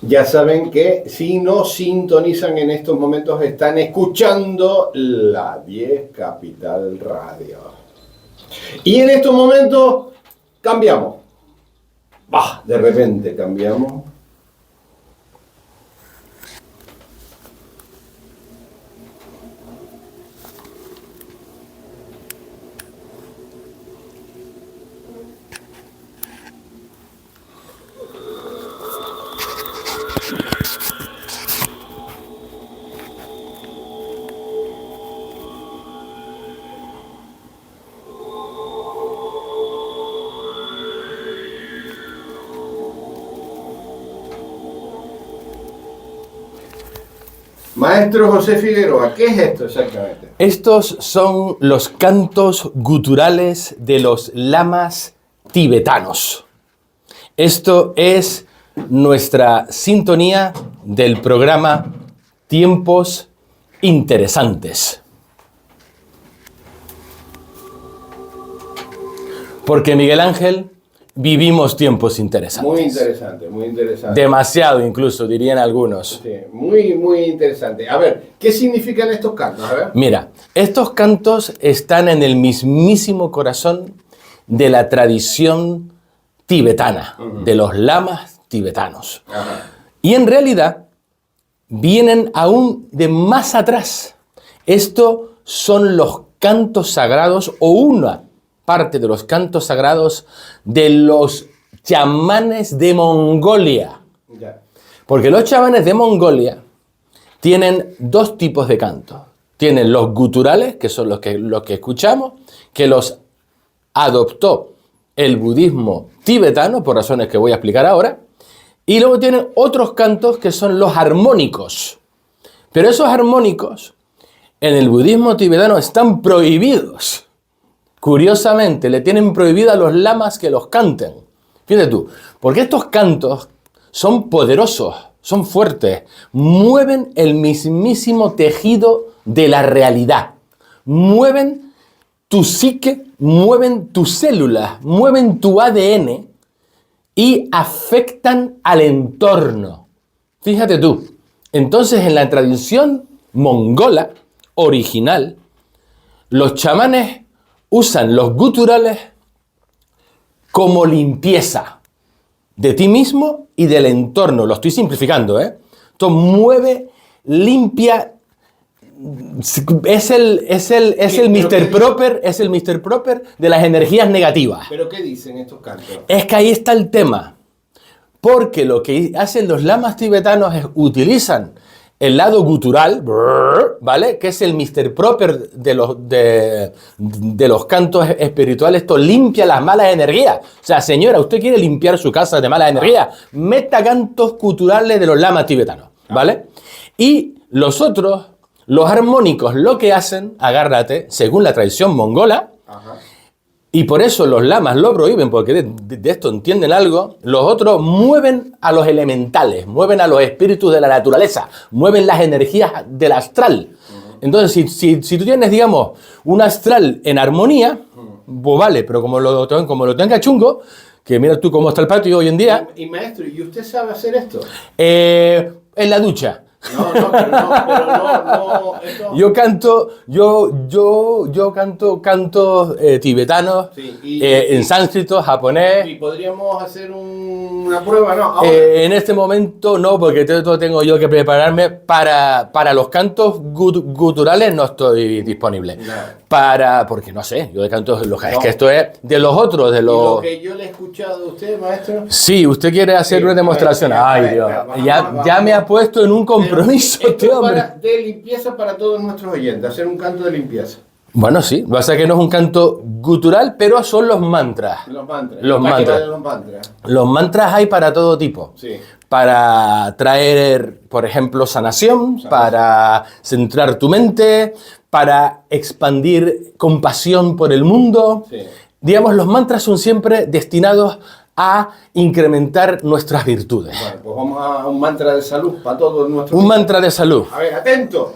Ya saben que si no sintonizan en estos momentos están escuchando la 10 Capital Radio. Y en estos momentos cambiamos. De repente cambiamos. Maestro José Figueroa, ¿qué es esto exactamente? Estos son los cantos guturales de los lamas tibetanos. Esto es nuestra sintonía del programa Tiempos Interesantes. Porque, Miguel Ángel, vivimos tiempos interesantes. Muy interesante, muy interesante. Demasiado incluso, dirían algunos. Sí, muy, muy interesante. A ver, ¿qué significan estos cantos? A ver. Mira, estos cantos están en el mismísimo corazón de la tradición tibetana, de los lamas tibetanos. Y en realidad vienen aún de más atrás. Estos son los cantos sagrados o una parte de los cantos sagrados de los chamanes de Mongolia. Porque los chamanes de Mongolia tienen dos tipos de cantos. Tienen los guturales, que son los que escuchamos, que los adoptó el budismo tibetano, por razones que voy a explicar ahora. Y luego tienen otros cantos que son los armónicos. Pero esos armónicos en el budismo tibetano están prohibidos. Curiosamente, le tienen prohibido a los lamas que los canten. Fíjate tú, porque estos cantos son poderosos, son fuertes, mueven el mismísimo tejido de la realidad, mueven tu psique, mueven tus células, mueven tu ADN y afectan al entorno. Fíjate tú, entonces en la tradición mongola original, los chamanes usan los guturales como limpieza de ti mismo y del entorno. Lo estoy simplificando, ¿eh? Esto mueve, limpia. Es el Mr. Proper, es el Mr. Proper de las energías negativas. ¿Pero qué dicen estos cantos? Es que ahí está el tema. Porque lo que hacen los lamas tibetanos es utilizan el lado gutural, ¿vale? Que es el Mr. Proper de los cantos espirituales. Esto limpia las malas energías. O sea, señora, usted quiere limpiar su casa de malas energías, meta cantos guturales de los lamas tibetanos, ¿vale? Y los otros, los armónicos, lo que hacen, agárrate, según la tradición mongola, y por eso los lamas lo prohíben, porque de esto entienden algo. Los otros mueven a los elementales, mueven a los espíritus de la naturaleza, mueven las energías del astral. Entonces, si tú tienes, digamos, un astral en armonía, pues vale, pero como lo tenga chungo, que mira tú cómo está el patio hoy en día. Y maestro, ¿y usted sabe hacer esto? En la ducha. Esto... Yo canto cantos tibetanos, sí, en sánscrito, japonés. ¿Y podríamos hacer una prueba, no? Ahora. En este momento no, porque tengo yo que prepararme para los cantos guturales, no estoy disponible. Porque no sé, yo de cantos, es que esto es de los otros, de los... ¿Y lo que yo le he escuchado de usted, maestro? Sí, usted quiere hacer una demostración. Ay, Dios, ya me ha puesto en un compromiso, este hombre. De limpieza para todos nuestros oyentes, hacer un canto de limpieza. Bueno, sí, lo que pasa es que no es un canto gutural, pero son los mantras. Los mantras. Los mantras hay para todo tipo. Sí. Para traer, por ejemplo, sanación, para centrar tu mente, para expandir compasión por el mundo. Sí. Digamos, los mantras son siempre destinados a incrementar nuestras virtudes. Bueno, pues vamos a un mantra de salud para todos nuestros... Un mantra de salud. A ver, atentos,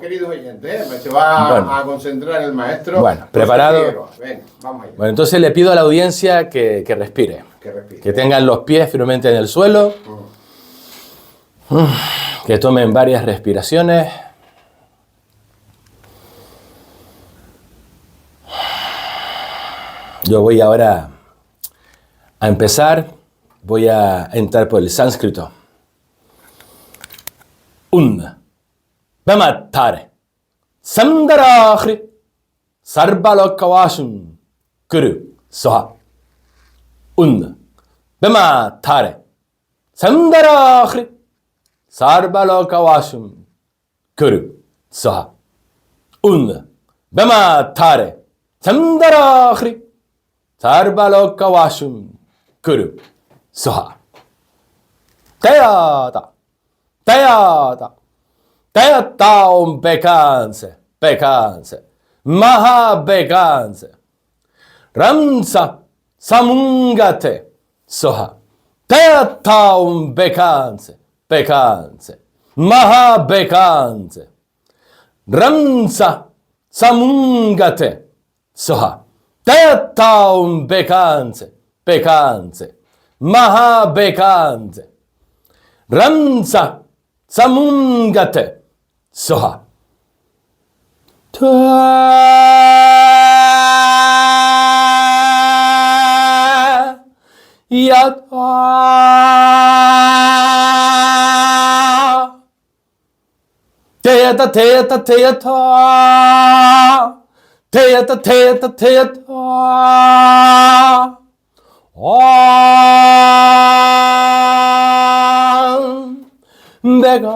queridos oyentes, se va a concentrar el maestro. Bueno, preparado. Venga, vamos allá. Bueno, entonces le pido a la audiencia que respire. Que tengan los pies firmemente en el suelo. Que tomen varias respiraciones. Yo voy ahora a empezar. Voy a entrar por el sánscrito. Bematare. Samdarahri. Sarbalokavashum. Kuru. Soha. Bematare. Samdarahri. Sarbalokavashum. Kuru. Soha. Bematare. Samdarahri. Sarbalokavashum. Kuru. Soha. Teata. Teata. Teata pecanse. Pecanse. Maha pecanse. Ramsa. Samungate. Soha. Teata pecanse. Pecanse. Maha pecanse. Ramsa. Samungate. Soha. Teata pecanse. Pecanse. Maha pecanse. Ramsa. Samungate. Soha. Yata. Teata, teata, teata. Teata, teata, teata. Began.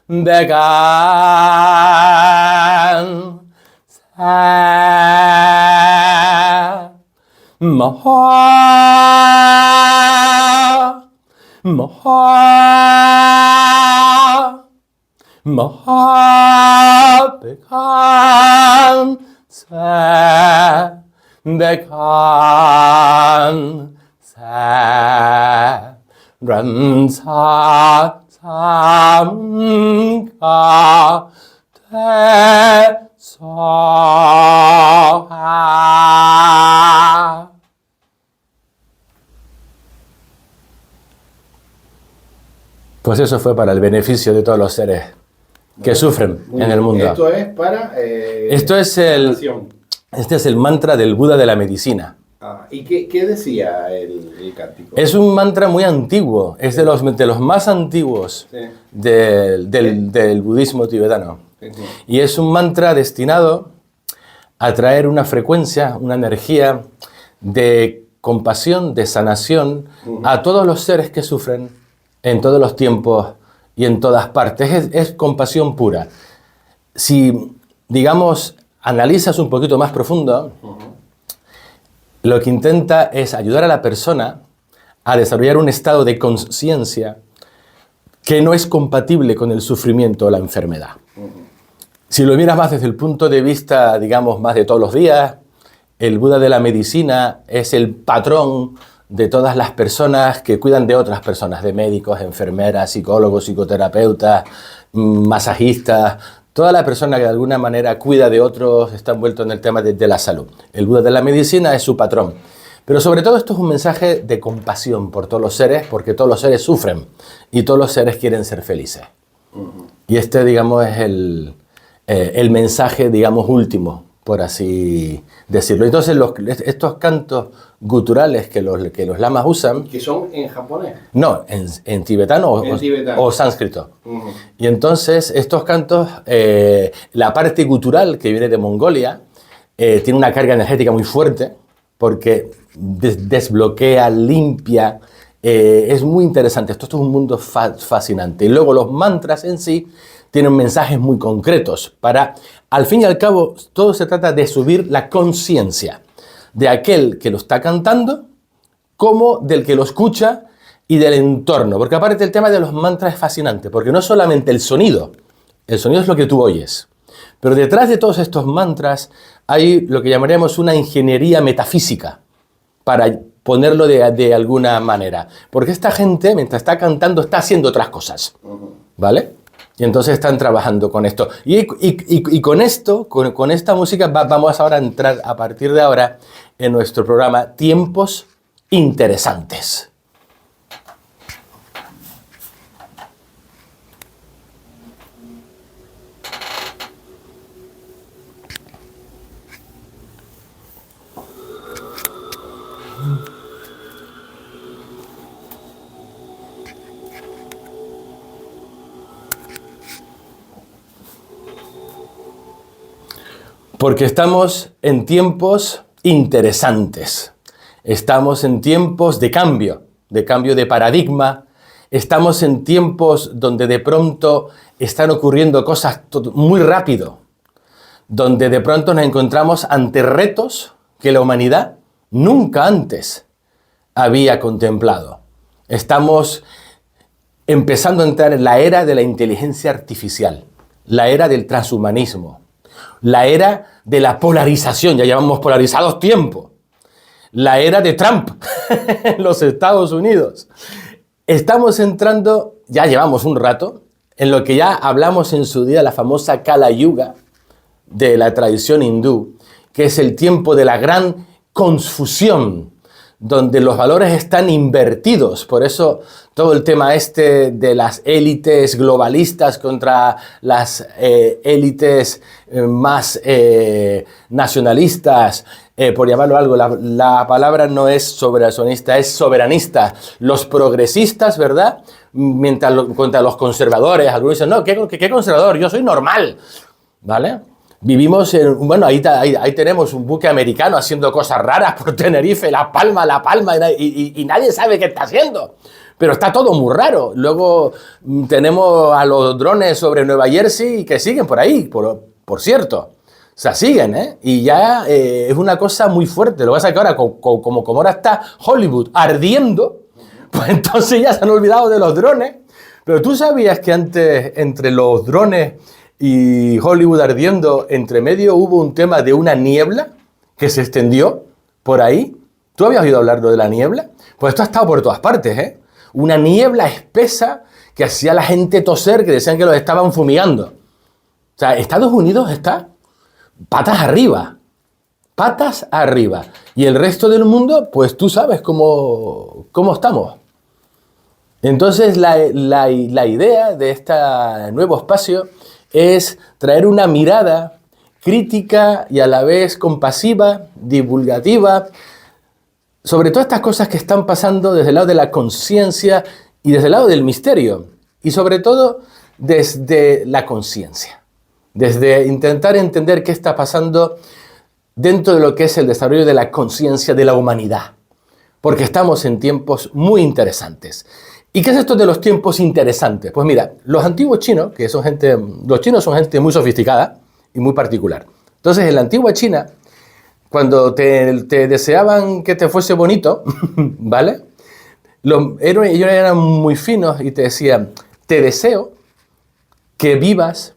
Began. Maha. Maha. Maha began. Began. Ramsa samka te soha. Pues eso fue para el beneficio de todos los seres que sufren en el mundo. Esto es para... Este es el mantra del Buda de la medicina. ¿Y qué decía el cántico? Es un mantra muy antiguo, es de los más antiguos del budismo tibetano. Sí. Y es un mantra destinado a traer una frecuencia, una energía de compasión, de sanación a todos los seres que sufren en todos los tiempos y en todas partes. Es compasión pura. Si, digamos, analizas un poquito más profundo, lo que intenta es ayudar a la persona a desarrollar un estado de conciencia que no es compatible con el sufrimiento o la enfermedad. Si lo miras más desde el punto de vista, digamos, más de todos los días, el Buda de la medicina es el patrón de todas las personas que cuidan de otras personas, de médicos, enfermeras, psicólogos, psicoterapeutas, masajistas. Toda la persona que de alguna manera cuida de otros está envuelto en el tema de la salud. El Buda de la medicina es su patrón. Pero sobre todo esto es un mensaje de compasión por todos los seres, porque todos los seres sufren y todos los seres quieren ser felices. Y este, digamos, es el mensaje, digamos, último, por así decirlo. Entonces, estos cantos guturales que los lamas usan... ¿Que son en japonés? No, en tibetano o sánscrito. Y entonces, estos cantos, la parte gutural que viene de Mongolia, tiene una carga energética muy fuerte, porque desbloquea, limpia... es muy interesante. Esto es un mundo fascinante. Y luego los mantras en sí tienen mensajes muy concretos para, al fin y al cabo, todo se trata de subir la conciencia de aquel que lo está cantando como del que lo escucha y del entorno. Porque aparte el tema de los mantras es fascinante, porque no solamente el sonido es lo que tú oyes, pero detrás de todos estos mantras hay lo que llamaríamos una ingeniería metafísica, para ponerlo de alguna manera. Porque esta gente, mientras está cantando, está haciendo otras cosas, ¿vale? Y entonces están trabajando con esto. Y con esto, con esta música, vamos ahora a entrar a partir de ahora en nuestro programa Tiempos Interesantes. Porque estamos en tiempos interesantes. Estamos en tiempos de cambio de paradigma. Estamos en tiempos donde de pronto están ocurriendo cosas muy rápido. Donde de pronto nos encontramos ante retos que la humanidad nunca antes había contemplado. Estamos empezando a entrar en la era de la inteligencia artificial, la era del transhumanismo, la era de la polarización, ya llevamos polarizados tiempo, la era de Trump en los Estados Unidos. Estamos entrando, ya llevamos un rato, en lo que ya hablamos en su día, la famosa Kala Yuga de la tradición hindú, que es el tiempo de la gran confusión, donde los valores están invertidos. Por eso todo el tema de las élites globalistas contra las élites más nacionalistas, por llamarlo algo, la palabra no es soberacionista, es soberanista. Los progresistas, ¿verdad? Contra los conservadores. Algunos dicen, no, ¿qué conservador? Yo soy normal, ¿vale? Vivimos bueno, ahí tenemos un buque americano haciendo cosas raras por Tenerife, La Palma, y nadie sabe qué está haciendo. Pero está todo muy raro. Luego tenemos a los drones sobre Nueva Jersey que siguen por ahí, por cierto. O sea, siguen, ¿eh? Y ya es una cosa muy fuerte. Lo que pasa es que ahora, como ahora está Hollywood ardiendo, pues entonces ya se han olvidado de los drones. Pero tú sabías que antes, entre los drones y Hollywood ardiendo, entre medio hubo un tema de una niebla que se extendió por ahí. ¿Tú habías oído hablar de la niebla? Pues esto ha estado por todas partes, ¿eh? Una niebla espesa que hacía a la gente toser, que decían que los estaban fumigando. O sea, Estados Unidos está patas arriba. Patas arriba. Y el resto del mundo, pues tú sabes cómo estamos. Entonces, la idea de este nuevo espacio es traer una mirada crítica y a la vez compasiva, divulgativa, sobre todas estas cosas que están pasando desde el lado de la conciencia y desde el lado del misterio, y sobre todo desde la conciencia, desde intentar entender qué está pasando dentro de lo que es el desarrollo de la conciencia de la humanidad, porque estamos en tiempos muy interesantes. ¿Y qué es esto de los tiempos interesantes? Pues mira, los antiguos chinos, los chinos son gente muy sofisticada y muy particular. Entonces, en la antigua China, cuando te deseaban que te fuese bonito, ¿vale? Ellos eran muy finos y te decían, te deseo que vivas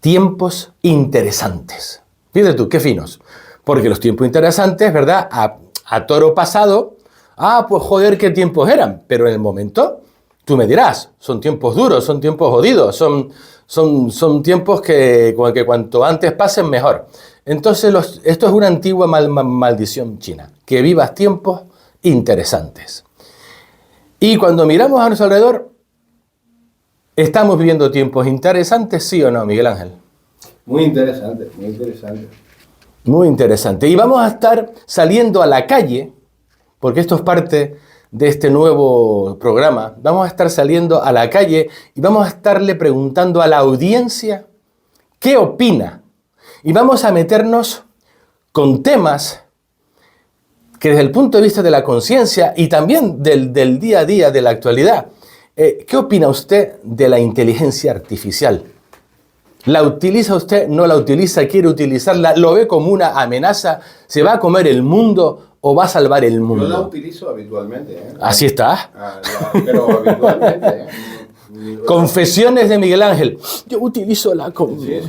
tiempos interesantes. Fíjate tú, qué finos. Porque los tiempos interesantes, ¿verdad? A toro pasado, pues joder, qué tiempos eran. Pero en el momento, tú me dirás, son tiempos duros, son tiempos jodidos, son tiempos que cuanto antes pasen, mejor. Entonces, esto es una antigua maldición china, que vivas tiempos interesantes. Y cuando miramos a nuestro alrededor, ¿estamos viviendo tiempos interesantes, sí o no, Miguel Ángel? Muy interesante, muy interesante. Muy interesante. Y vamos a estar saliendo a la calle, porque esto es parte de este nuevo programa. Vamos a estar saliendo a la calle y vamos a estarle preguntando a la audiencia qué opina. Y vamos a meternos con temas que desde el punto de vista de la conciencia y también del día a día, de la actualidad, ¿qué opina usted de la inteligencia artificial? ¿La utiliza usted? ¿No la utiliza? ¿Quiere utilizarla? ¿Lo ve como una amenaza? ¿Se va a comer el mundo o va a salvar el mundo? Yo la utilizo habitualmente, ¿eh? Así está. Pero habitualmente, ¿eh? Confesiones de Miguel Ángel. Yo utilizo la... Sí,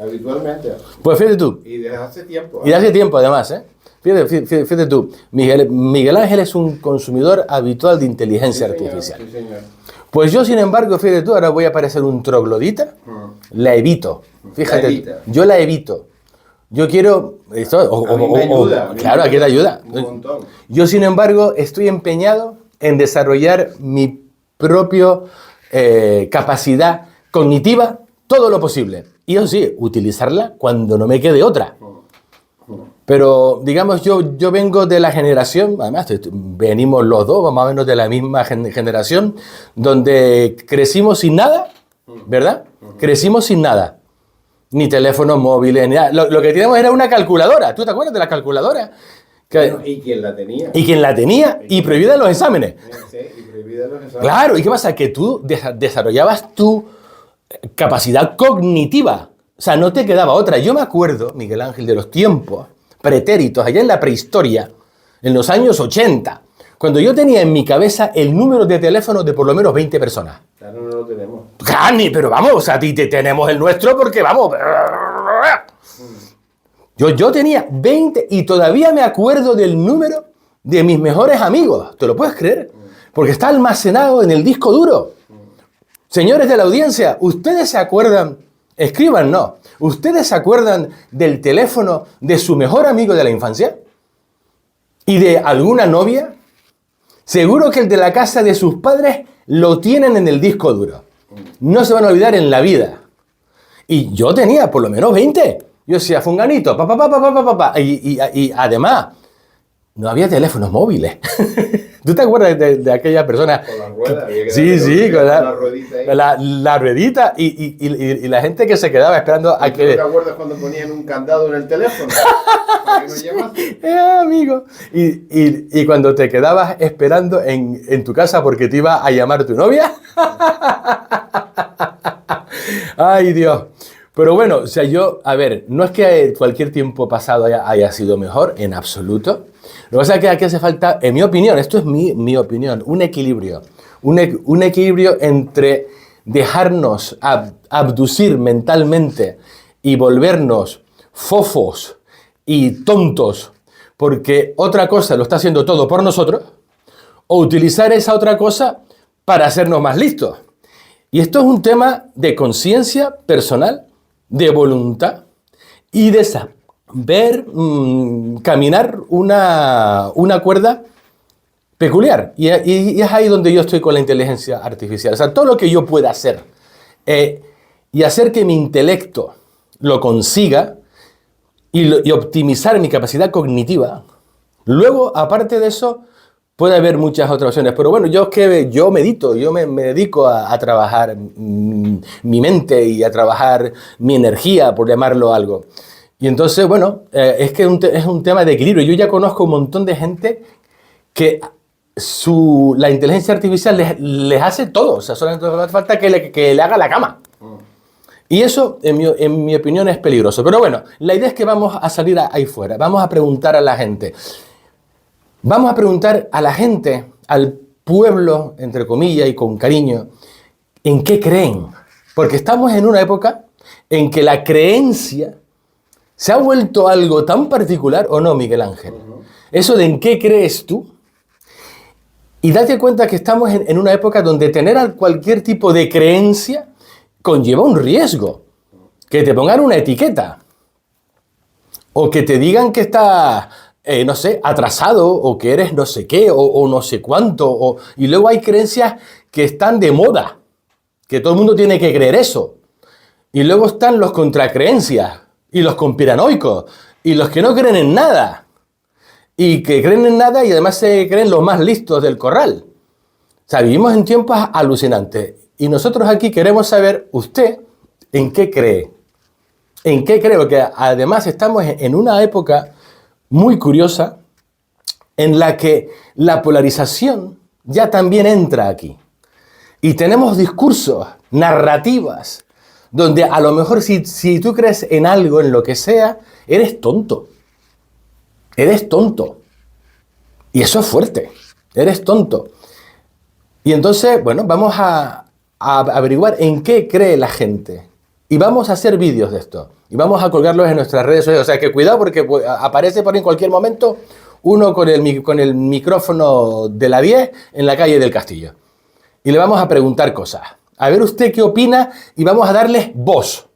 habitualmente. Pues fíjate tú. Y desde hace tiempo. Y desde hace tiempo, además, ¿eh? Fíjate tú. Miguel Ángel es un consumidor habitual de inteligencia artificial. Sí, señor. Pues yo, sin embargo, fíjate tú, ahora voy a parecer un troglodita, la evito. Fíjate, yo la evito. Yo quiero... Esto, claro, aquí te ayuda. Un montón. Yo, sin embargo, estoy empeñado en desarrollar mi propia capacidad cognitiva todo lo posible. Y eso sí, utilizarla cuando no me quede otra. Pero, digamos, yo vengo de la generación, además venimos los dos, más o menos de la misma generación, donde crecimos sin nada, ¿verdad? Crecimos sin nada. Ni teléfonos móviles, ni nada. Lo que teníamos era una calculadora. ¿Tú te acuerdas de la calculadora? Bueno, ¿y quién la tenía? Y quien la tenía, y prohibida en los exámenes. Sí, y prohibida en los exámenes. Claro, ¿y qué pasa? Que tú desarrollabas tu capacidad cognitiva. O sea, no te quedaba otra. Yo me acuerdo, Miguel Ángel, de los tiempos pretéritos, allá en la prehistoria, en los años 80, cuando yo tenía en mi cabeza el número de teléfono de por lo menos 20 personas. Claro, no lo tenemos. ¡Cani! Pero vamos, a ti te tenemos el nuestro porque vamos. Yo tenía 20 y todavía me acuerdo del número de mis mejores amigos. ¿Te lo puedes creer? Porque está almacenado en el disco duro. Señores de la audiencia, ¿ustedes se acuerdan? Escriban, no. ¿Ustedes se acuerdan del teléfono de su mejor amigo de la infancia? ¿Y de alguna novia? Seguro que el de la casa de sus padres lo tienen en el disco duro. No se van a olvidar en la vida. Y yo tenía por lo menos 20. Yo decía, funganito, y además, no había teléfonos móviles. ¿Tú te acuerdas de aquella persona? Con la rueda. Sí, con la ruedita ahí. La ruedita y la gente que se quedaba esperando a que... ¿Tú te acuerdas cuando ponían un candado en el teléfono? ¿Para que no llamaste? Amigo. Y cuando te quedabas esperando en tu casa porque te iba a llamar tu novia. Ay, Dios. Pero bueno, o sea, a ver, no es que cualquier tiempo pasado haya sido mejor, en absoluto. Lo que pasa es que aquí hace falta, en mi opinión, esto es mi opinión, un equilibrio. Un equilibrio entre dejarnos abducir mentalmente y volvernos fofos y tontos porque otra cosa lo está haciendo todo por nosotros, o utilizar esa otra cosa para hacernos más listos. Y esto es un tema de conciencia personal, de voluntad y de saber caminar una cuerda peculiar. Y es ahí donde yo estoy con la inteligencia artificial. O sea, todo lo que yo pueda hacer y hacer que mi intelecto lo consiga y optimizar mi capacidad cognitiva. Luego, aparte de eso, puede haber muchas otras opciones. Pero bueno, yo medito, yo me dedico a trabajar mi mente y a trabajar mi energía, por llamarlo algo. Y entonces, bueno, es que es un tema de equilibrio. Yo ya conozco un montón de gente que la inteligencia artificial les hace todo. O sea, solamente hace falta que le haga la cama. Y eso, en mi opinión, es peligroso. Pero bueno, la idea es que vamos a salir ahí fuera. Vamos a preguntar a la gente. Vamos a preguntar a la gente, al pueblo, entre comillas y con cariño, ¿en qué creen? Porque estamos en una época en que la creencia se ha vuelto algo tan particular, ¿o no, Miguel Ángel? Eso de en qué crees tú. Y date cuenta que estamos en una época donde tener cualquier tipo de creencia conlleva un riesgo. Que te pongan una etiqueta. O que te digan que estás, no sé, atrasado, o que eres no sé qué, o no sé cuánto. Y luego hay creencias que están de moda. Que todo el mundo tiene que creer eso. Y luego están los contracreencias. Y los conspiranoicos. Y los que no creen en nada. Y que creen en nada y además se creen los más listos del corral. O sea, vivimos en tiempos alucinantes. Y nosotros aquí queremos saber, usted, ¿en qué cree? ¿En qué cree? Porque además estamos en una época muy curiosa en la que la polarización ya también entra aquí. Y tenemos discursos, narrativas, donde a lo mejor si tú crees en algo, en lo que sea, eres tonto. Eres tonto. Y eso es fuerte. Eres tonto. Y entonces, bueno, vamos a averiguar en qué cree la gente. Y vamos a hacer vídeos de esto. Y vamos a colgarlos en nuestras redes sociales. O sea, que cuidado porque aparece por ahí en cualquier momento uno con el micrófono de la 10 en la calle del Castillo. y le vamos a preguntar cosas. A ver usted qué opina y vamos a darles voz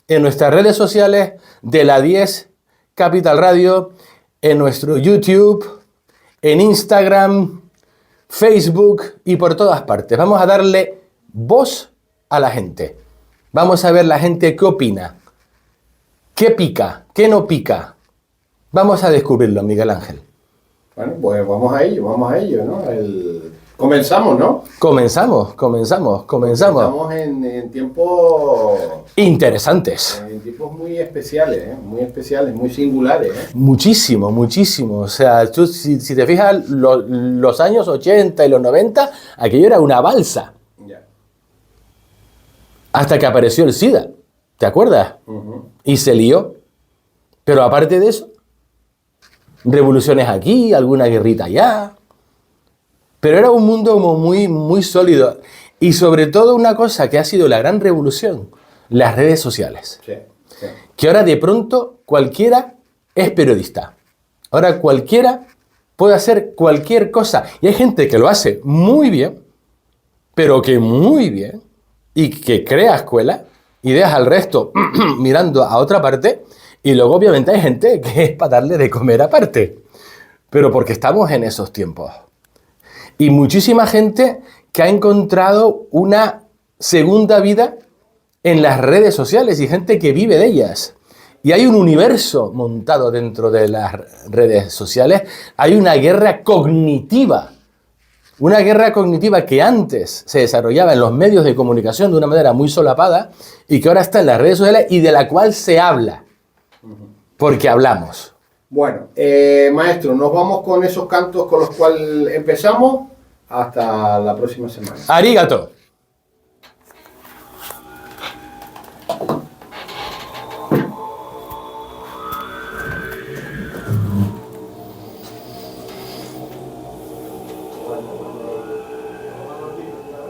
en nuestras redes sociales de la 10 Capital Radio, en nuestro YouTube, en Instagram, Facebook y por todas partes. Vamos a darle voz a la gente. Vamos a ver la gente qué opina, qué pica, qué no pica. Vamos a descubrirlo, Miguel Ángel. Bueno, pues vamos a ello, ¿no? Comenzamos, ¿no? Comenzamos. Estamos en tiempos... Interesantes. En tiempos muy especiales, muy singulares. Muchísimo. O sea, tú, si te fijas, los años 80 y los 90, aquello era una balsa. Ya. Hasta que apareció el SIDA, ¿te acuerdas? Y se lió. Pero aparte de eso, revoluciones aquí, alguna guerrita allá. Pero era un mundo como muy sólido. Y sobre todo una cosa que ha sido la gran revolución, las redes sociales. Sí. Que ahora de pronto cualquiera es periodista. Ahora cualquiera puede hacer cualquier cosa. Y hay gente que lo hace muy bien, pero que muy bien, y que crea escuela y deja al resto mirando a otra parte. Y luego obviamente hay gente que es para darle de comer aparte. Pero porque estamos en esos tiempos. Y muchísima gente que ha encontrado una segunda vida en las redes sociales y gente que vive de ellas. Y hay un universo montado dentro de las redes sociales. Hay una guerra cognitiva. Una guerra cognitiva que antes se desarrollaba en los medios de comunicación de una manera muy solapada y que ahora está en las redes sociales y de la cual se habla. Porque hablamos. Bueno, maestro, nos vamos con esos cantos con los cuales empezamos. Hasta la próxima semana. Arigato.